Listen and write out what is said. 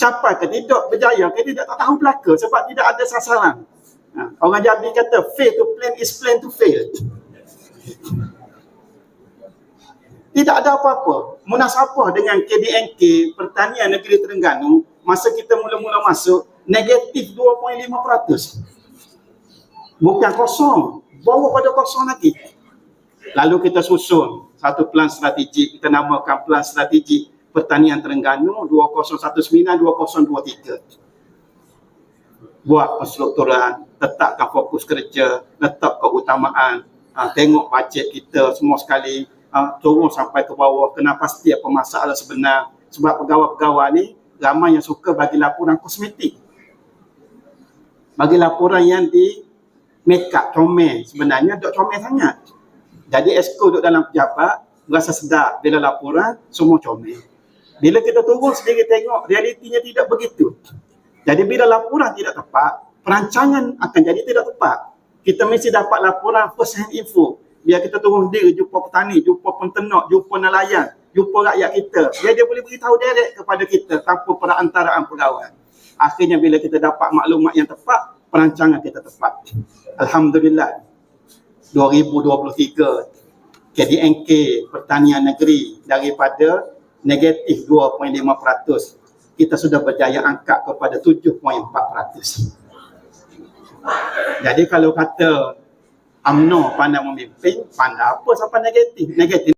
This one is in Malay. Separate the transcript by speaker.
Speaker 1: capai ke tidak, berjaya ke tidak, tak tahu belaka sebab tidak ada sasaran. Orang Jambi kata fail to plan is plan to fail. Tidak ada apa-apa. Munasabah dengan KDNK Pertanian Negeri Terengganu, masa kita mula-mula masuk, negatif 2.5%. Bukan kosong, bawah pada kosong lagi. Lalu kita susun satu plan strategik, kita namakan Plan Strategik Pertanian Terengganu 2029-2023. Buat penstrukturan, letakkan fokus kerja, letak keutamaan, tengok bajet kita semua sekali, turun sampai ke bawah, kena pasti apa masalah sebenar. Sebab pegawai-pegawai ni ramai yang suka bagi laporan kosmetik, bagi laporan yang di make up, comel. Sebenarnya duk comel sangat. Jadi esko duduk dalam pejabat rasa sedap bila laporan semua comel. Bila kita turun sendiri tengok realitinya tidak begitu. Jadi bila laporan tidak tepat, perancangan akan jadi tidak tepat. Kita mesti dapat laporan first hand info. Biar kita turun sendiri, jumpa petani, jumpa penternak, jumpa nelayan, jumpa rakyat kita. Biar dia boleh beritahu direct kepada kita tanpa perantaraan pegawai. Akhirnya bila kita dapat maklumat yang tepat, perancangan kita tepat. Alhamdulillah, 2023 KDNK Pertanian Negeri daripada negatif 2.5%, kita sudah berjaya angkat kepada 7.4%. Jadi kalau kata UMNO pandai memimpin, pandai apa sampai negatif? Negatif